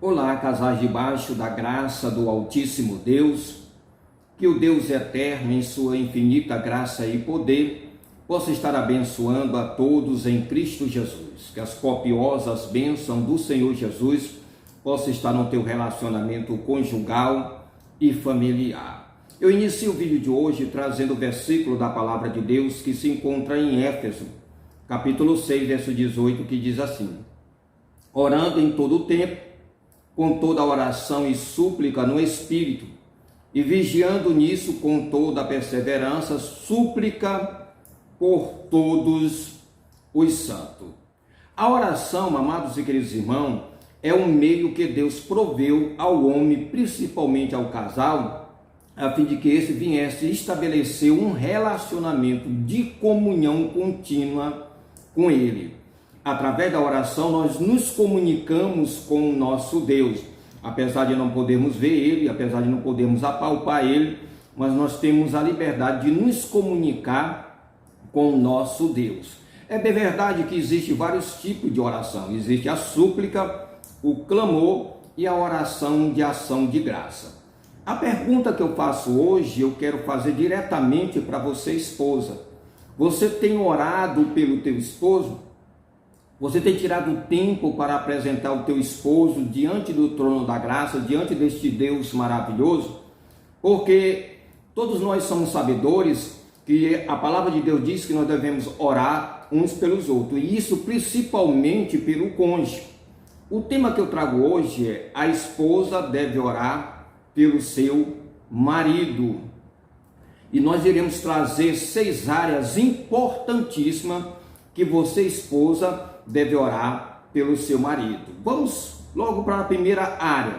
Olá, casais debaixo da graça do Altíssimo Deus, que o Deus eterno, em sua infinita graça e poder, possa estar abençoando a todos em Cristo Jesus, que as copiosas bênçãos do Senhor Jesus possam estar no teu relacionamento conjugal e familiar. Eu inicio o vídeo de hoje trazendo o versículo da palavra de Deus que se encontra em Éfeso, capítulo 6, verso 18, que diz assim: orando em todo o tempo, com toda oração e súplica no Espírito, e vigiando nisso com toda a perseverança, súplica por todos os santos. A oração, amados e queridos irmãos, é um meio que Deus proveu ao homem, principalmente ao casal, a fim de que esse viesse estabelecer um relacionamento de comunhão contínua com Ele. Através da oração nós nos comunicamos com o nosso Deus, apesar de não podermos ver Ele, apesar de não podermos apalpar Ele, mas nós temos a liberdade de nos comunicar com o nosso Deus. É bem verdade que existem vários tipos de oração, existe a súplica, o clamor e a oração de ação de graça. A pergunta que eu faço hoje, eu quero fazer diretamente para você, esposa. Você tem orado pelo teu esposo? Você tem tirado tempo para apresentar o teu esposo diante do trono da graça, diante deste Deus maravilhoso? Porque todos nós somos sabedores que a palavra de Deus diz que nós devemos orar uns pelos outros, e isso principalmente pelo cônjuge. O tema que eu trago hoje é: a esposa deve orar pelo seu marido. E nós iremos trazer 6 áreas importantíssimas que você, esposa, deve orar pelo seu marido. Vamos logo para a primeira área.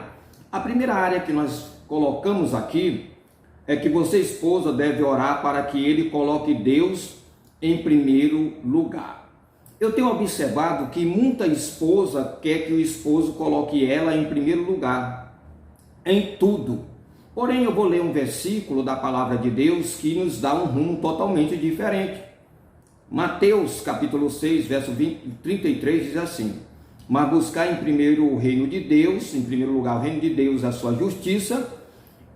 A primeira área que nós colocamos aqui é que você, esposa, deve orar para que ele coloque Deus em primeiro lugar. Eu tenho observado que muita esposa quer que o esposo coloque ela em primeiro lugar, em tudo. Porém, eu vou ler um versículo da palavra de Deus que nos dá um rumo totalmente diferente. Mateus capítulo 6, verso 33 diz assim: mas buscar em primeiro o reino de Deus, em primeiro lugar o reino de Deus, a sua justiça,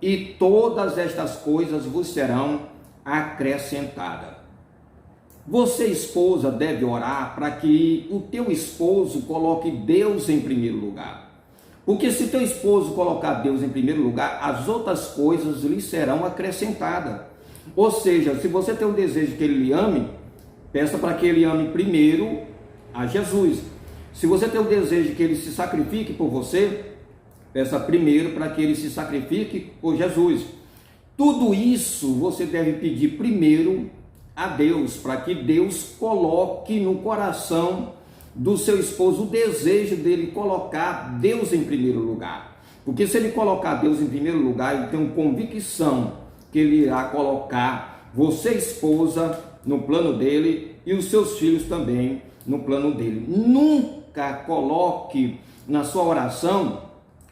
e todas estas coisas vos serão acrescentadas. Você, esposa, deve orar para que o teu esposo coloque Deus em primeiro lugar. Porque se teu esposo colocar Deus em primeiro lugar, as outras coisas lhe serão acrescentadas. Ou seja, se você tem o desejo que ele lhe ame, peça para que ele ame primeiro a Jesus. Se você tem o desejo que ele se sacrifique por você, peça primeiro para que ele se sacrifique por Jesus. Tudo isso você deve pedir primeiro a Deus, para que Deus coloque no coração do seu esposo o desejo dele colocar Deus em primeiro lugar. Porque se ele colocar Deus em primeiro lugar, eu tenho convicção que ele irá colocar você, esposa, no plano dele, e os seus filhos também no plano dele. Nunca coloque na sua oração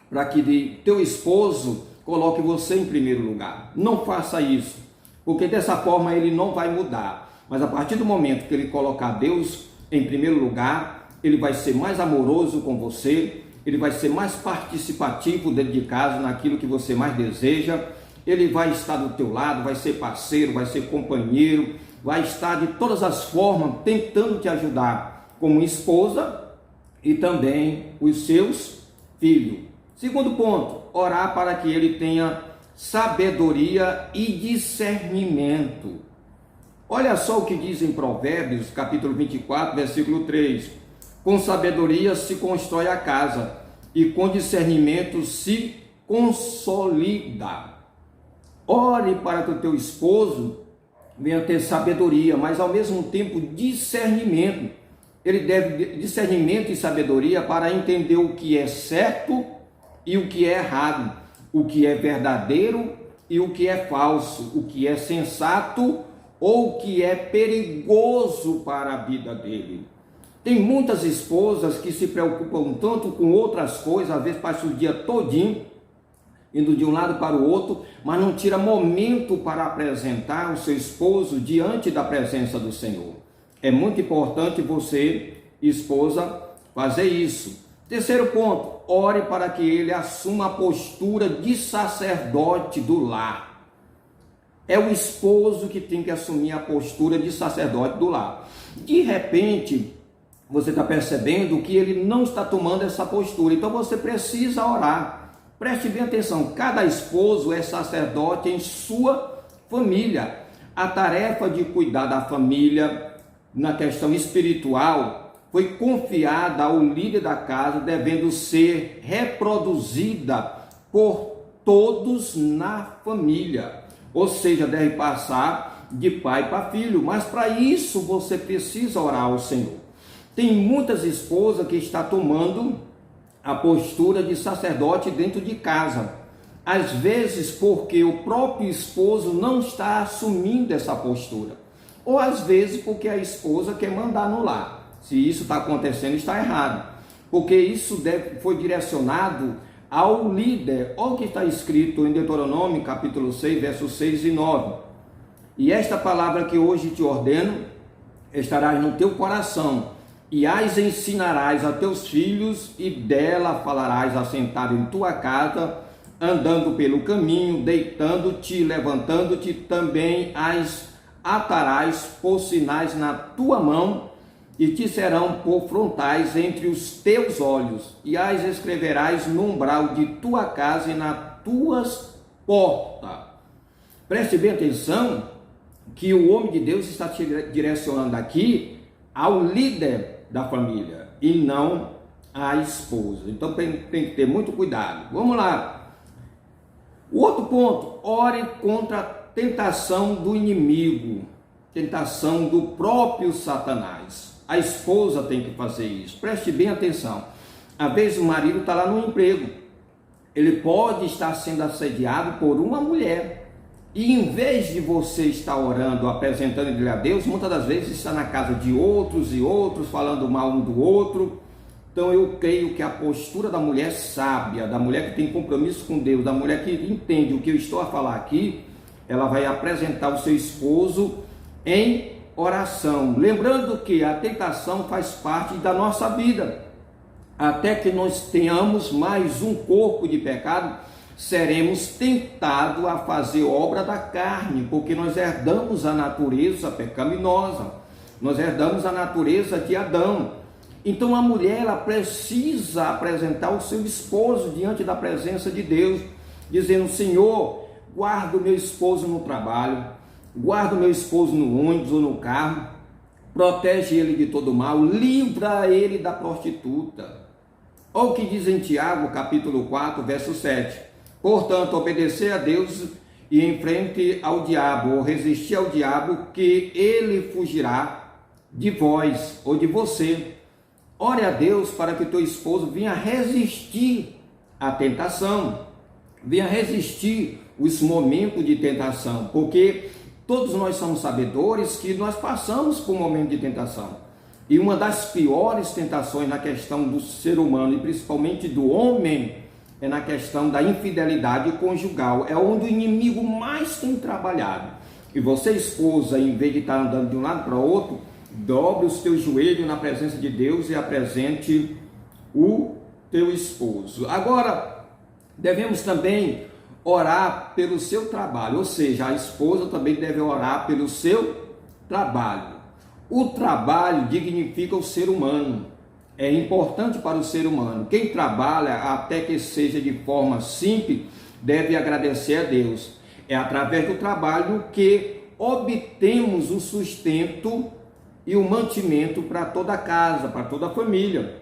para que teu esposo coloque você em primeiro lugar. Não faça isso, porque dessa forma ele não vai mudar. Mas a partir do momento que ele colocar Deus em primeiro lugar, ele vai ser mais amoroso com você, ele vai ser mais participativo dentro de casa, naquilo que você mais deseja. Ele vai estar do teu lado, vai ser parceiro, vai ser companheiro, vai estar de todas as formas tentando te ajudar como esposa e também os seus filhos. Segundo ponto, orar para que ele tenha sabedoria e discernimento. Olha só o que diz em Provérbios, capítulo 24, versículo 3. Com sabedoria se constrói a casa, e com discernimento se consolida. Ore para que o teu esposo venha ter sabedoria, mas ao mesmo tempo discernimento. Ele deve discernimento e sabedoria para entender o que é certo e o que é errado, o que é verdadeiro e o que é falso, o que é sensato ou o que é perigoso para a vida dele. Tem muitas esposas que se preocupam tanto com outras coisas, às vezes passa o dia todinho indo de um lado para o outro, mas não tira momento para apresentar o seu esposo diante da presença do Senhor. É muito importante você, esposa, fazer isso. Terceiro ponto, ore para que ele assuma a postura de sacerdote do lar. É o esposo que tem que assumir a postura de sacerdote do lar. De repente, você está percebendo que ele não está tomando essa postura, então você precisa orar. Preste bem atenção, cada esposo é sacerdote em sua família. A tarefa de cuidar da família na questão espiritual foi confiada ao líder da casa, devendo ser reproduzida por todos na família. Ou seja, deve passar de pai para filho, mas para isso você precisa orar ao Senhor. Tem muitas esposas que estão tomando a postura de sacerdote dentro de casa, às vezes porque o próprio esposo não está assumindo essa postura, ou às vezes porque a esposa quer mandar no lar. Se isso está acontecendo, está errado, porque isso foi direcionado ao líder. Olha o que está escrito em Deuteronômio capítulo 6, versos 6 e 9. E esta palavra que hoje te ordeno estará no teu coração, e as ensinarás a teus filhos, e dela falarás assentado em tua casa, andando pelo caminho, deitando-te, levantando-te, também as atarás por sinais na tua mão, e te serão por frontais entre os teus olhos, e as escreverás no umbral de tua casa e nas tuas portas. Preste bem atenção que o homem de Deus está te direcionando aqui ao líder da família e não à esposa. Então tem que ter muito cuidado. Vamos lá. O outro ponto, ore contra a tentação do inimigo, tentação do próprio Satanás. A esposa tem que fazer isso. Preste bem atenção. Às vezes o marido está lá no emprego. Ele pode estar sendo assediado por uma mulher. E em vez de você estar orando, apresentando ele a Deus, muitas das vezes está na casa de outros e outros, falando mal um do outro. Então eu creio que a postura da mulher sábia, da mulher que tem compromisso com Deus, da mulher que entende o que eu estou a falar aqui, ela vai apresentar o seu esposo em oração, lembrando que a tentação faz parte da nossa vida. Até que nós tenhamos mais um corpo de pecado, seremos tentados a fazer obra da carne, porque nós herdamos a natureza pecaminosa, nós herdamos a natureza de Adão. Então a mulher, ela precisa apresentar o seu esposo diante da presença de Deus, dizendo: Senhor, guarda o meu esposo no trabalho, guarda o meu esposo no ônibus ou no carro, protege ele de todo mal, livra ele da prostituta. Olha o que diz em Tiago, capítulo 4, verso 7. Portanto, obedecer a Deus e em frente ao diabo, ou resistir ao diabo, que ele fugirá de vós ou de você. Ore a Deus para que teu esposo venha resistir à tentação, venha resistir os momentos de tentação, porque todos nós somos sabedores que nós passamos por um momento de tentação. E uma das piores tentações na questão do ser humano, e principalmente do homem, é na questão da infidelidade conjugal. É onde o inimigo mais tem trabalhado. E você, esposa, em vez de estar andando de um lado para o outro, dobre os teus joelhos na presença de Deus e apresente o teu esposo. Agora, devemos também orar pelo seu trabalho, ou seja, a esposa também deve orar pelo seu trabalho. O trabalho dignifica o ser humano, é importante para o ser humano. Quem trabalha, até que seja de forma simples, deve agradecer a Deus. É através do trabalho que obtemos o sustento e o mantimento para toda a casa, para toda a família.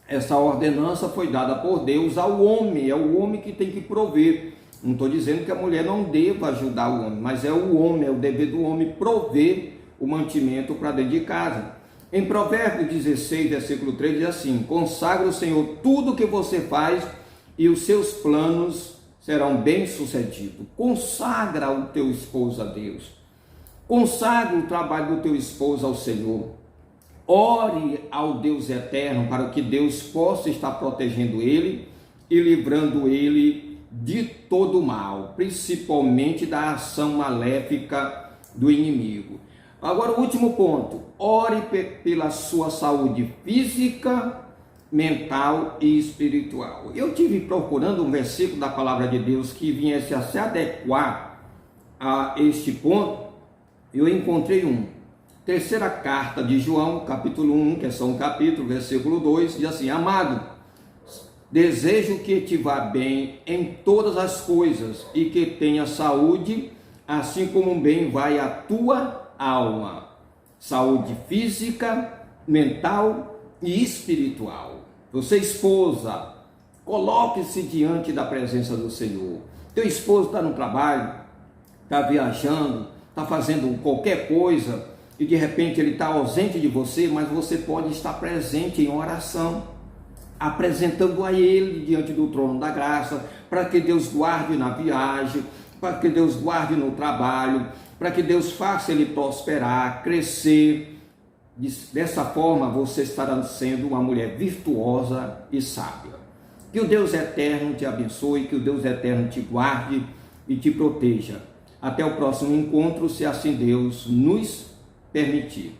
Essa ordenança foi dada por Deus ao homem, é o homem que tem que prover. Não estou dizendo que a mulher não deva ajudar o homem, mas é o homem, é o dever do homem prover o mantimento para dentro de casa. Em Provérbios 16, versículo 3, diz assim: consagra o Senhor tudo o que você faz e os seus planos serão bem-sucedidos. Consagra o teu esposo a Deus. Consagra o trabalho do teu esposo ao Senhor. Ore ao Deus eterno para que Deus possa estar protegendo ele e livrando ele de todo mal, principalmente da ação maléfica do inimigo. Agora o último ponto, ore pela sua saúde física mental e espiritual. Eu tive procurando um versículo da palavra de Deus que viesse a se adequar a este ponto. Eu encontrei um. Terceira carta de João, capítulo 1, que é só um capítulo, versículo 2, diz assim: amado, desejo que te vá bem em todas as coisas e que tenha saúde, assim como bem vai a tua alma. Saúde física, mental e espiritual. Você, esposa, coloque-se diante da presença do Senhor. Teu esposo está no trabalho, está viajando, está fazendo qualquer coisa e de repente ele está ausente de você, mas você pode estar presente em oração, apresentando a ele diante do trono da graça, para que Deus guarde na viagem, para que Deus guarde no trabalho, para que Deus faça ele prosperar, crescer. Dessa forma você estará sendo uma mulher virtuosa e sábia. Que o Deus eterno te abençoe, que o Deus eterno te guarde e te proteja. Até o próximo encontro, se assim Deus nos permitir.